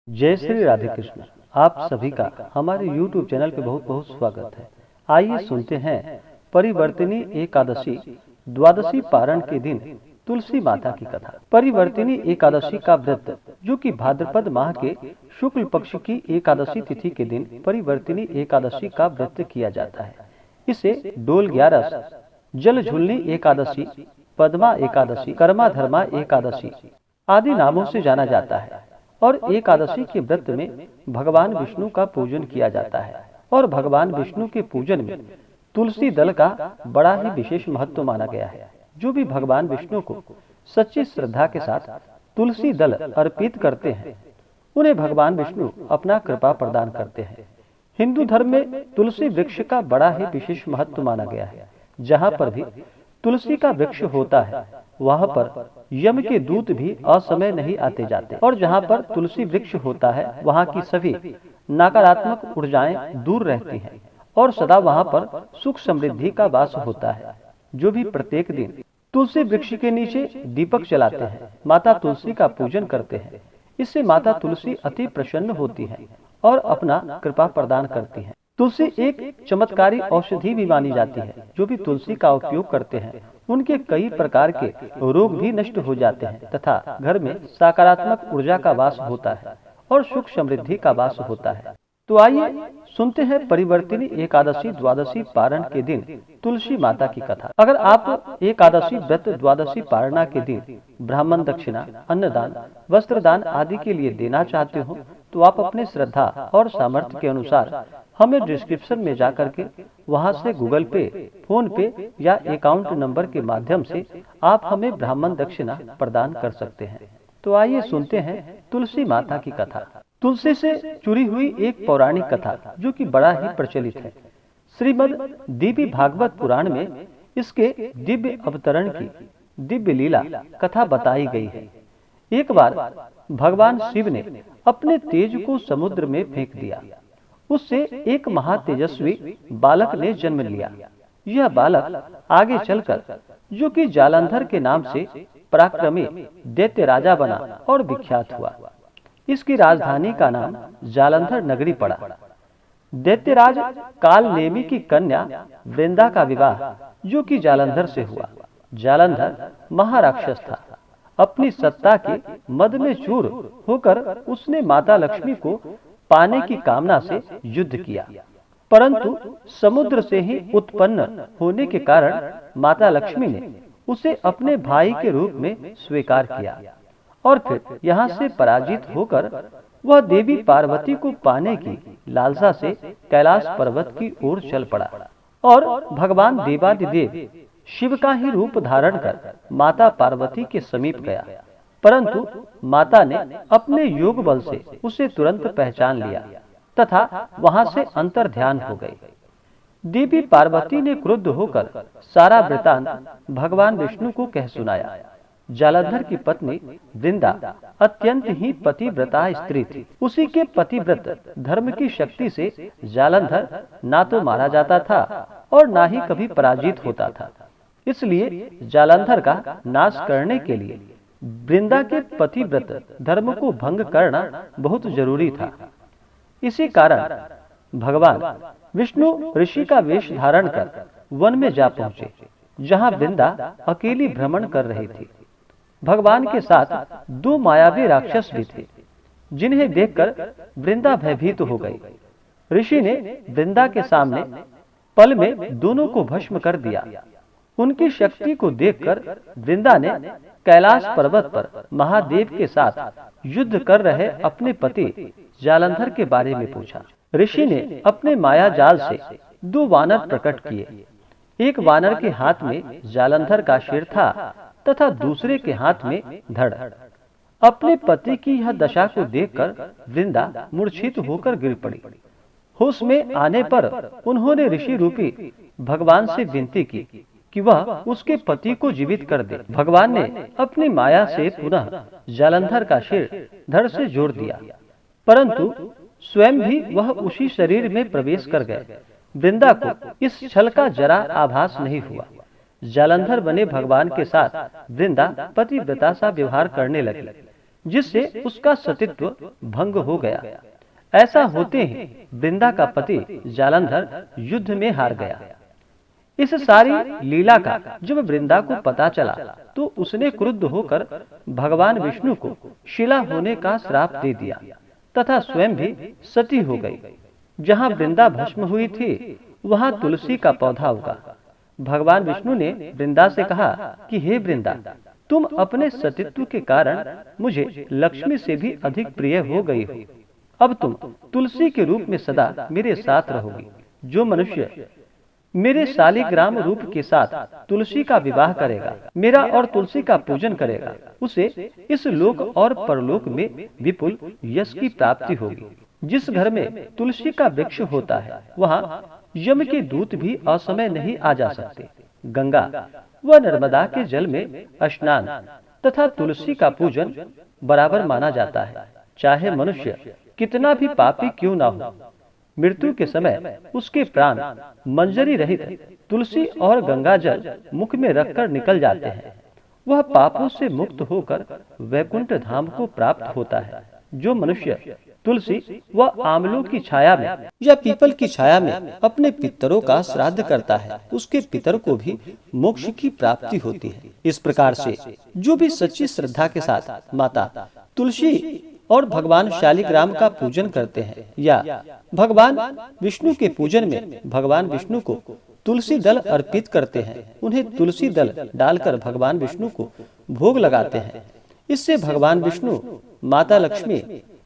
जय श्री राधे कृष्ण। आप सभी का हमारे YouTube चैनल पे बहुत बहुत स्वागत है। आइए सुनते हैं परिवर्तिनी एकादशी द्वादशी पारण के दिन तुलसी माता की कथा। परिवर्तिनी एकादशी का व्रत, जो कि भाद्रपद माह के शुक्ल पक्ष की एकादशी तिथि के दिन परिवर्तिनी एकादशी का व्रत किया जाता है। इसे डोल 11, जल झुलनी एकादशी, पद्मा एकादशी, कर्मा धर्मा एकादशी आदि नामों से जाना जाता है। और एकादशी के व्रत में भगवान विष्णु का पूजन किया जाता है और भगवान विष्णु के पूजन में तुलसी दल का बड़ा ही विशेष महत्व माना गया है। जो भी भगवान विष्णु को सच्ची श्रद्धा के साथ तुलसी दल अर्पित करते हैं, उन्हें भगवान विष्णु अपना कृपा प्रदान करते हैं। हिंदू धर्म में तुलसी वृक्ष का बड़ा ही विशेष महत्व माना गया है। जहाँ पर भी तुलसी का वृक्ष होता है, वहाँ पर यम के दूत भी असमय नहीं आते जाते। और जहाँ पर तुलसी वृक्ष होता है, वहाँ की सभी नकारात्मक ऊर्जाएं दूर रहती हैं और सदा वहाँ पर सुख समृद्धि का वास होता है। जो भी प्रत्येक दिन तुलसी वृक्ष के नीचे दीपक जलाते हैं, माता तुलसी का पूजन करते हैं, इससे माता तुलसी अति प्रसन्न होती है और अपना कृपा प्रदान करती है। तुलसी एक चमत्कारी औषधि भी मानी जाती है। जो भी तुलसी का उपयोग करते हैं, उनके कई प्रकार के रोग भी नष्ट हो जाते हैं तथा घर में सकारात्मक ऊर्जा का वास होता है और सुख समृद्धि का वास होता है। तो आइए सुनते हैं परिवर्तिनी एकादशी द्वादशी पारण के दिन तुलसी माता की कथा। अगर आप एकादशी व्रत द्वादशी पारणा के दिन ब्राह्मण दक्षिणा, अन्नदान, वस्त्रदान आदि के लिए देना चाहते हो, तो आप अपने श्रद्धा और सामर्थ्य के अनुसार हमें डिस्क्रिप्शन में जाकर के वहां से गूगल पे, फोन पे या अकाउंट नंबर के माध्यम से आप हमें ब्राह्मण दक्षिणा प्रदान कर सकते हैं। तो आइए सुनते हैं तुलसी माता की कथा। तुलसी से जुड़ी हुई एक पौराणिक कथा, जो कि बड़ा ही प्रचलित है। श्रीमद् देवी भागवत पुराण में इसके दिव्य अवतरण की दिव्य लीला कथा बताई गई है। एक बार भगवान शिव ने अपने तेज को समुद्र में फेंक दिया। उससे एक महातेजस्वी बालक ने जन्म लिया। यह बालक आगे चलकर, जो कि जालंधर के नाम से पराक्रमी दैत्य राजा बना और विख्यात हुआ। इसकी राजधानी का नाम जालंधर नगरी पड़ा। दैत्यराज कालनेमी की कन्या वृंदा का विवाह, जो कि जालंधर से हुआ। जालंधर महाराक्षस था। अपनी सत्ता के मद में चूर होकर उसने माता लक्ष्मी को पाने की कामना से युद्ध किया, परंतु समुद्र से ही उत्पन्न होने के कारण माता लक्ष्मी ने उसे अपने भाई के रूप में स्वीकार किया और फिर यहाँ से पराजित होकर वह देवी पार्वती को पाने की लालसा से कैलाश पर्वत की ओर चल पड़ा और भगवान देवादिदेव शिव का ही रूप धारण कर माता पार्वती के समीप गया। परंतु माता ने अपने योग बल से उसे तुरंत पहचान लिया तथा वहां से अंतर ध्यान हो गई। देवी पार्वती ने क्रुद्ध होकर सारा वृतांत भगवान विष्णु को कह सुनाया। जालंधर की पत्नी वृंदा अत्यंत ही पतिव्रता स्त्री थी। उसी के पतिव्रत धर्म की शक्ति से जालंधर ना तो मारा जाता था और ना ही कभी पराजित होता था। इसलिए जालंधर का नाश करने के लिए वृंदा के पतिव्रत धर्म को भंग करना बहुत जरूरी था। इसी कारण भगवान विष्णु ऋषि का वेश धारण कर वन में जा पहुंचे, जहां वृंदा अकेली भ्रमण कर रही थी। भगवान के साथ दो मायावी राक्षस भी थे, जिन्हें देखकर वृंदा भयभीत हो गई। ऋषि ने वृंदा के सामने पल में दोनों को भस्म कर दिया। उनकी शक्ति को देखकर वृंदा ने कैलाश पर्वत पर महादेव के साथ युद्ध कर रहे अपने पति जालंधर के बारे में पूछा। ऋषि ने अपने माया जाल से दो वानर प्रकट किए। एक वानर के हाथ में जालंधर का सिर था तथा दूसरे के हाथ में धड़। अपने पति की यह दशा को देखकर वृंदा मूर्छित होकर गिर पड़ी। होश में आने पर उन्होंने ऋषि रूपी भगवान से विनती की कि वह उसके पति को जीवित कर दे। भगवान ने अपनी माया से पुनः जालंधर का सिर धड़ से जोड़ दिया, परंतु स्वयं भी वह उसी शरीर में प्रवेश कर गए। वृंदा को इस छल का जरा आभास नहीं हुआ। जालंधर बने भगवान के साथ वृंदा पतिव्रता सा व्यवहार करने लगी। जिससे उसका सतीत्व भंग हो गया। ऐसा होते ही वृंदा का पति जालंधर युद्ध में हार गया। इस सारी लीला का जब वृंदा को पता चला तो उसने क्रुद्ध होकर भगवान विष्णु को शिला होने का श्राप दे दिया तथा स्वयं भी सती हो गई। जहाँ वृंदा भस्म हुई थी वहाँ तुलसी का पौधा उगा। भगवान विष्णु ने वृंदा से कहा कि हे वृंदा, तुम अपने सतीत्व के कारण मुझे लक्ष्मी से भी अधिक प्रिय हो गई हो। अब तुम तुलसी के रूप में सदा मेरे साथ रहोगी। जो मनुष्य मेरे शालिग्राम रूप के साथ तुलसी का विवाह करेगा, मेरा और तुलसी का पूजन करेगा, उसे इस लोक और परलोक में विपुल यश की प्राप्ति होगी। जिस घर में तुलसी का वृक्ष होता है वहाँ यम के दूत भी असमय नहीं आ जा सकते। गंगा व नर्मदा के जल में स्नान तथा तुलसी का पूजन बराबर माना जाता है। चाहे मनुष्य कितना भी पापी क्यों ना हो, मृत्यु के समय उसके प्राण मंजरी रहित तुलसी और गंगा जल मुख में रखकर निकल जाते हैं। वह पापों से मुक्त होकर वैकुंठ धाम को प्राप्त होता है। जो मनुष्य तुलसी व आमलों की छाया में या पीपल की छाया में अपने पितरों का श्राद्ध करता है, उसके पितर को भी मोक्ष की प्राप्ति होती है। इस प्रकार से जो भी सच्ची श्रद्धा के साथ माता तुलसी और भगवान शालिग्राम का पूजन करते हैं या भगवान विष्णु के पूजन में भगवान विष्णु को तुलसी दल अर्पित करते हैं, उन्हें तुलसी दल डालकर भगवान विष्णु को भोग लगाते हैं। इससे भगवान विष्णु, माता लक्ष्मी,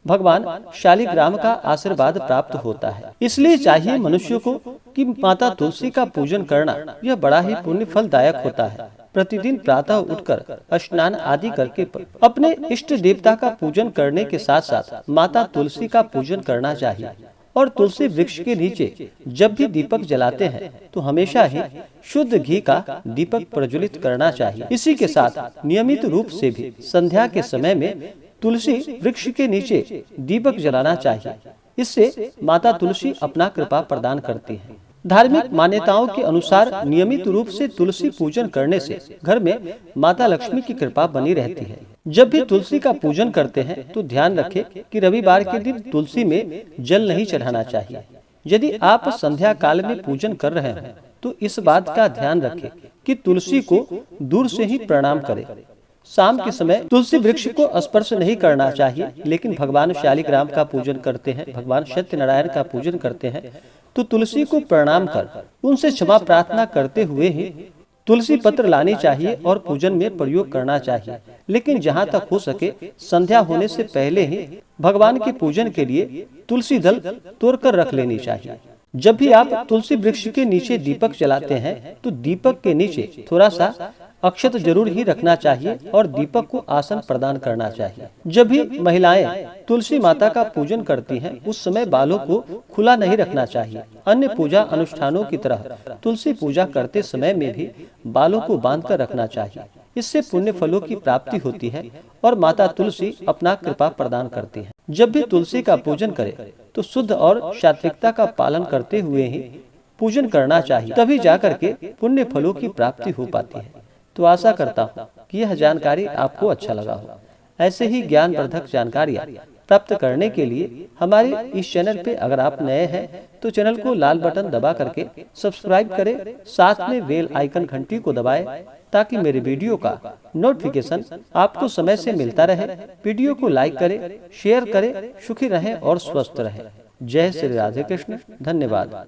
भगवान शालिग्राम का आशीर्वाद प्राप्त होता है। इसलिए चाहिए मनुष्य को कि माता तुलसी का पूजन करना यह बड़ा ही पुण्य फलदायक होता है। प्रतिदिन प्रातः उठकर स्नान आदि करके अपने इष्ट देवता का पूजन करने के साथ साथ माता तुलसी का पूजन करना चाहिए। और तुलसी वृक्ष के नीचे जब भी दीपक जलाते हैं तो हमेशा ही शुद्ध घी का दीपक प्रज्वलित करना चाहिए। इसी के साथ नियमित रूप से भी संध्या के समय में तुलसी वृक्ष के नीचे दीपक जलाना चाहिए। इससे माता तुलसी अपना कृपा प्रदान करती है। धार्मिक मान्यताओं के अनुसार नियमित रूप से तुलसी पूजन करने से घर में माता लक्ष्मी की कृपा बनी रहती है। जब भी तुलसी का पूजन करते हैं तो ध्यान रखें कि रविवार के दिन तुलसी में जल नहीं चढ़ाना चाहिए। यदि आप संध्या काल में पूजन कर रहे हैं तो इस बात का ध्यान रखें कि तुलसी को दूर से ही प्रणाम करें। शाम के समय तुलसी वृक्ष को स्पर्श नहीं करना चाहिए। लेकिन भगवान शालिग्राम का पूजन करते हैं, भगवान सत्यनारायण का पूजन करते हैं तो तुलसी को प्रणाम कर उनसे क्षमा प्रार्थना करते हुए ही तुलसी पत्र लानी चाहिए और पूजन में प्रयोग करना चाहिए। लेकिन जहाँ तक हो सके संध्या होने से पहले ही भगवान के पूजन के लिए तुलसी दल तोड़कर रख लेनी चाहिए। जब भी आप तुलसी वृक्ष के नीचे दीपक जलाते हैं तो दीपक के नीचे थोड़ा सा अक्षत जरूर ही रखना चाहिए और दीपक को आसन प्रदान करना चाहिए। जब भी महिलाएं तुलसी माता का पूजन करती हैं उस समय बालों को खुला नहीं रखना चाहिए। अन्य पूजा अनुष्ठानों की तरह तुलसी पूजा करते समय में भी बालों को बांधकर रखना चाहिए। इससे पुण्य फलों की प्राप्ति होती है और माता तुलसी अपना कृपा प्रदान करती है। जब भी तुलसी का पूजन करें तो शुद्ध और सात्विकता का पालन करते हुए ही पूजन करना चाहिए, तभी जाकर के पुण्य फलों की प्राप्ति हो पाती है। तो आशा करता हूँ कि यह जानकारी आपको अच्छा लगा हो। ऐसे ही ज्ञानवर्धक जानकारियाँ प्राप्त करने के लिए हमारे इस चैनल पे अगर आप नए हैं तो चैनल को लाल बटन दबा करके सब्सक्राइब करें, साथ में बेल आइकन घंटी को दबाएं ताकि मेरे वीडियो का नोटिफिकेशन आपको समय से मिलता रहे। वीडियो को लाइक करें, शेयर करें, सुखी रहें और स्वस्थ रहें। जय श्री राधे कृष्ण। धन्यवाद।